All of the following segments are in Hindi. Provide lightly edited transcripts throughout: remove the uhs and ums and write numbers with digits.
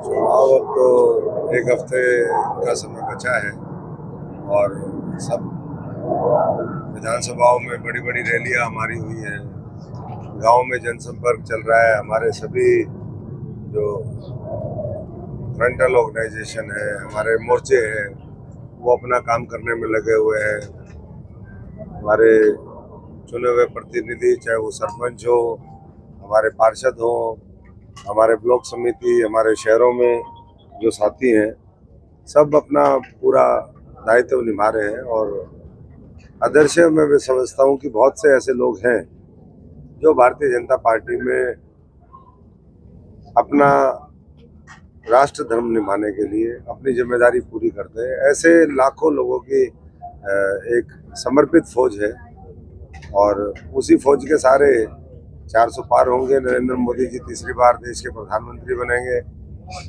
चुनाव अब तो एक हफ्ते का समय बचा है और सब विधानसभाओं में बड़ी बड़ी रैलियां हमारी हुई हैं। गांव में जनसंपर्क चल रहा है। हमारे सभी जो फ्रंटल ऑर्गेनाइजेशन है, हमारे मोर्चे हैं, वो अपना काम करने में लगे हुए हैं। हमारे चुने हुए प्रतिनिधि, चाहे वो सरपंच हो, हमारे पार्षद हो, हमारे ब्लॉक समिति, हमारे शहरों में जो साथी हैं, सब अपना पूरा दायित्व निभा रहे हैं। और आदर्श मैं भी समझता हूँ कि बहुत से ऐसे लोग हैं जो भारतीय जनता पार्टी में अपना राष्ट्र धर्म निभाने के लिए अपनी जिम्मेदारी पूरी करते हैं। ऐसे लाखों लोगों की एक समर्पित फौज है और उसी फौज के सारे 400 पार होंगे। नरेंद्र मोदी जी तीसरी बार देश के प्रधानमंत्री बनेंगे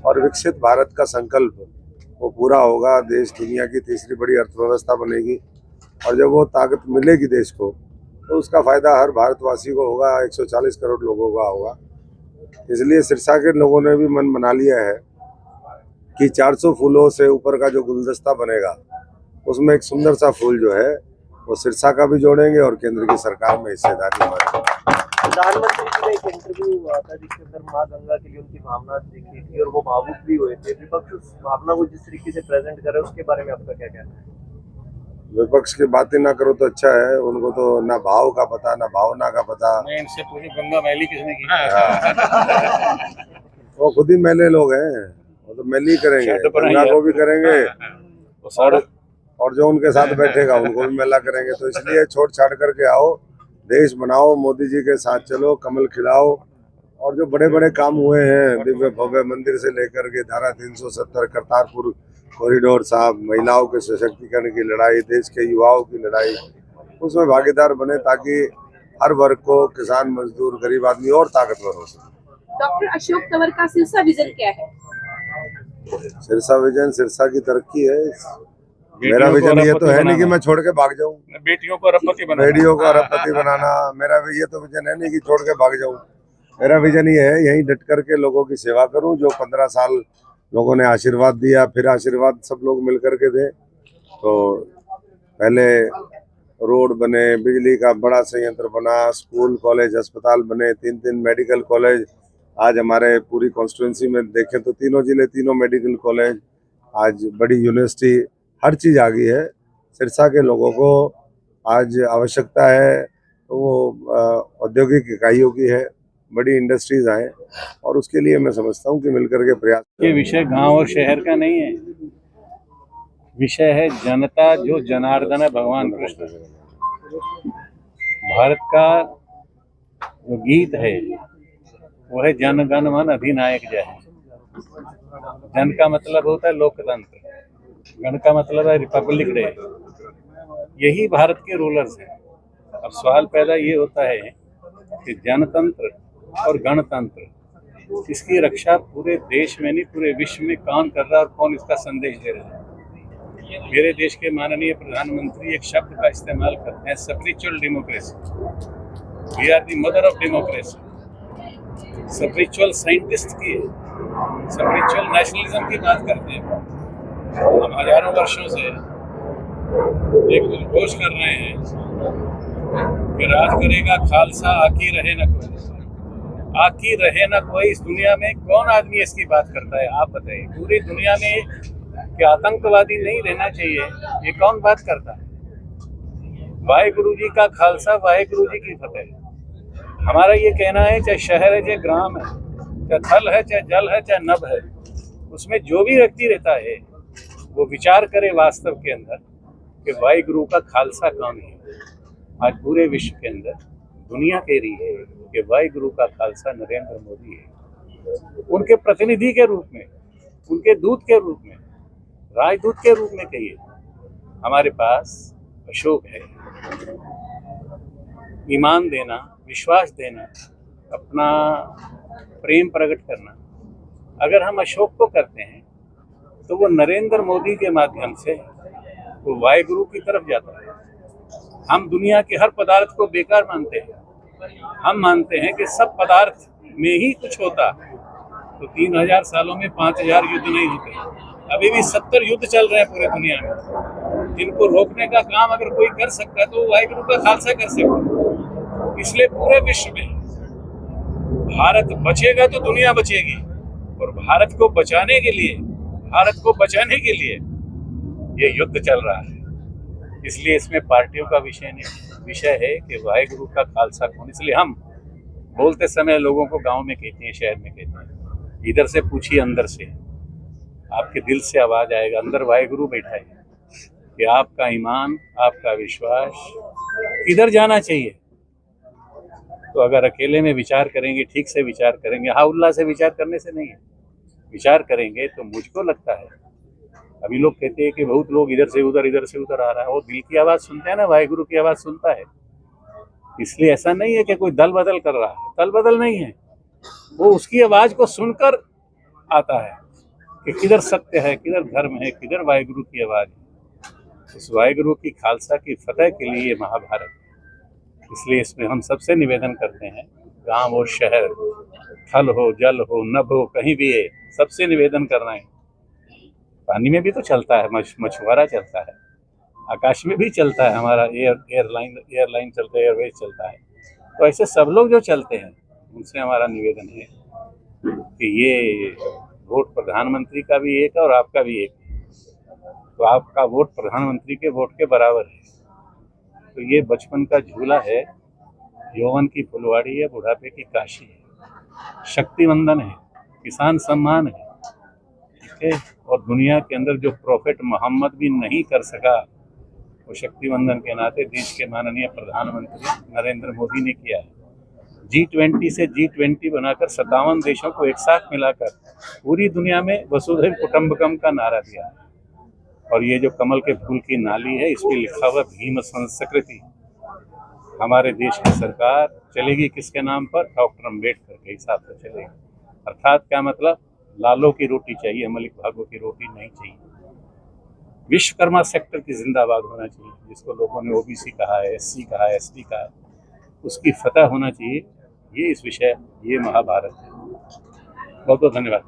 और विकसित भारत का संकल्प वो पूरा होगा। देश दुनिया की तीसरी बड़ी अर्थव्यवस्था बनेगी और जब वो ताकत मिलेगी देश को, तो उसका फायदा हर भारतवासी को होगा, 140 करोड़ लोगों का होगा। इसलिए सिरसा के लोगों ने भी मन बना लिया है कि 400 फूलों से ऊपर का जो गुलदस्ता बनेगा, उसमें एक सुंदर सा फूल जो है वो सिरसा का भी जोड़ेंगे और केंद्र की सरकार में हिस्सेदारी हमारी। प्रधानमंत्री जी का एक इंटरव्यू हुआ था जिसके अंदर मां गंगा के लिए उनकी भावना देखी थी और वो भावुक भी हुए थे। विपक्ष उस भावना को जिस तरीके से प्रेजेंट कर रहे हैं, उसके बारे में आपका क्या कहना है? विपक्ष की बातें ना करो तो अच्छा है। उनको तो ना भाव का पता, ना भावना का पता। इनसे पूरी गंगा मैली किसने की? वो खुद ही मैले लोग हैं, वो तो मैली करेंगे, गंगा को भी करेंगे और जो उनके साथ बैठेगा उनको भी मेला करेंगे। तो इसलिए छोड़ छाड़ करके आओ, देश बनाओ, मोदी जी के साथ चलो, कमल खिलाओ। और जो बड़े बड़े काम हुए हैं, दिव्य भव्य मंदिर से लेकर के धारा 370, करतारपुर कॉरिडोर साहब, महिलाओं के सशक्तिकरण की लड़ाई, देश के युवाओं की लड़ाई, उसमें भागीदार बने ताकि हर वर्ग को, किसान, मजदूर, गरीब आदमी और ताकतवर हो सके। डॉक्टर अशोक तंवर का सिरसा विजन क्या है? सिरसा विजन सिरसा की तरक्की है। मेरा विजन ये तो है नहीं कि मैं छोड़ के भाग जाऊं, बेटियों को अरबपति बनाना, बेटियों को अरबपति बनाना। मेरा ये तो विजन है नहीं कि छोड़ के भाग जाऊं। मेरा विजन ये है यहीं डट करके लोगों की सेवा करूं। जो 15 साल लोगों ने आशीर्वाद दिया, फिर आशीर्वाद सब लोग मिल करके दें। तो पहले रोड बने, बिजली का बड़ा संयंत्र बना, स्कूल कॉलेज अस्पताल बने, 3 मेडिकल कॉलेज। आज हमारे पूरी कॉन्स्टिट्यूंसी में देखें तो तीनों जिले, तीनों मेडिकल कॉलेज, आज बड़ी यूनिवर्सिटी, हर चीज़ आ गई है। सिरसा के लोगों को आज आवश्यकता है तो वो औद्योगिक इकाइयों की है, बड़ी इंडस्ट्रीज आए और उसके लिए मैं समझता हूँ कि मिलकर के प्रयास। ये विषय गांव और शहर का नहीं है, विषय है जनता जो जनार्दन है भगवान कृष्ण। भारत का जो गीत है वो है जन गण मन अधिनायक जय। जन का मतलब होता है लोकतंत्र, गण का मतलब है रिपब्लिक डे। यही भारत के रूलर्स हैं। अब सवाल पैदा ये होता है कि जनतंत्र और गणतंत्र, इसकी रक्षा पूरे देश में नहीं पूरे विश्व में कौन कर रहा है और कौन इसका संदेश दे रहा है? मेरे देश के माननीय प्रधानमंत्री एक शब्द का इस्तेमाल करते हैं, spiritual democracy. We are the mother of democracy. Spiritual scientist की, स्पिरिचुअल नेशनलिज्म की बात करते हैं। हम हजारों वर्षों से एक उद्घोष कर रहे हैं कि राज करेगा खालसा, आकी रहे न कोई। आकी रहे न कोई, इस दुनिया में कौन आदमी इसकी बात करता है? आप बताइए। पूरी दुनिया में कि आतंकवादी नहीं रहना चाहिए, ये कौन बात करता है? वाहेगुरु जी का खालसा, वाहेगुरु जी की फतेह। हमारा ये कहना है, चाहे शहर है, चाहे ग्राम है, चाहे थल है, चाहे जल है, चाहे नभ है, उसमें जो भी व्यक्ति रहता है वो विचार करे वास्तव के अंदर कि वाहेगुरु का खालसा कौन है। आज पूरे विश्व के अंदर दुनिया कह रही है कि वाहेगुरु का खालसा नरेंद्र मोदी है। उनके प्रतिनिधि के रूप में, उनके दूत के रूप में, राजदूत के रूप में कहिए, हमारे पास अशोक है। ईमान देना, विश्वास देना, अपना प्रेम प्रकट करना, अगर हम अशोक को करते हैं तो वो नरेंद्र मोदी के माध्यम से वो वाहेगुरु की तरफ जाता है। हम दुनिया के हर पदार्थ को बेकार मानते हैं। हम मानते हैं कि सब पदार्थ में ही कुछ होता, तो 3000 सालों में 5000 युद्ध नहीं होते। अभी भी 70 युद्ध चल रहे हैं पूरे दुनिया में। जिनको रोकने का काम अगर कोई कर सकता है तो वाहिगुरु का खालसा कर सकता है। इसलिए पूरे विश्व में भारत बचेगा तो दुनिया बचेगी, और भारत को बचाने के लिए ये युद्ध चल रहा है। इसलिए इसमें पार्टियों का विषय नहीं, विषय है कि वाहिगुरु का खालसा कौन। इसलिए हम बोलते समय लोगों को गांव में कहते हैं, शहर में कहते हैं, इधर से पूछिए, अंदर से आपके दिल से आवाज आएगा, अंदर वाहिगुरु बैठा है कि आपका ईमान, आपका विश्वास किधर जाना चाहिए। तो अगर अकेले में विचार करेंगे, ठीक से विचार करेंगे, हाँ उल्लाह से विचार करने से नहीं है, विचार करेंगे तो मुझको लगता है, अभी लोग कहते हैं कि बहुत लोग इधर से उधर आ रहा है, वो दिल की आवाज़ सुनते हैं ना, वाहिगुरु की आवाज़ सुनता है। इसलिए ऐसा नहीं है कि कोई दल बदल कर रहा है, दल बदल नहीं है, वो उसकी आवाज़ को सुनकर आता है कि किधर सत्य है, किधर धर्म है, किधर वाहिगुरु की आवाज़ है। उस वाहिगुरु की खालसा की फतह के लिए ये महाभारत। इसलिए इसमें हम सबसे निवेदन करते हैं, गांव और शहर, थल हो, जल हो, नभ हो, कहीं भी है, सबसे निवेदन कर रहे हैं। पानी में भी तो चलता है, मछुआरा चलता है, आकाश में भी चलता है, हमारा एयरलाइन चलता है, एयरवेज चलता है। तो ऐसे सब लोग जो चलते हैं उनसे हमारा निवेदन है कि ये वोट प्रधानमंत्री का भी एक और आपका भी एक, तो आपका वोट प्रधानमंत्री के वोट के बराबर है। तो ये बचपन का झूला है, यौवन की फुलवाड़ी है, बुढ़ापे की काशी है, शक्तिवंदन है, किसान सम्मान है, ठीक है। और दुनिया के अंदर जो प्रॉफिट मोहम्मद भी नहीं कर सका, वो शक्तिवंदन के नाते देश के माननीय प्रधानमंत्री नरेंद्र मोदी ने किया है। G20 से G20 बनाकर 57 देशों को एक साथ मिलाकर पूरी दुनिया में वसुधैव कुटुंबकम का नारा दिया है। और ये जो कमल के फूल की नाली है, इस पर लिखा हुआ भीम संस्कृति। हमारे देश की सरकार चलेगी किसके नाम पर? डॉक्टर अम्बेडकर के हिसाब से चलेगी। अर्थात क्या मतलब? लालों की रोटी चाहिए, मलिक भागों की रोटी नहीं चाहिए। विश्वकर्मा सेक्टर की जिंदाबाद होना चाहिए, जिसको लोगों ने ओबीसी कहा है, SC कहा है, SD कहा है, उसकी फतह होना चाहिए। ये इस विषय, ये महाभारत है। बहुत बहुत धन्यवाद।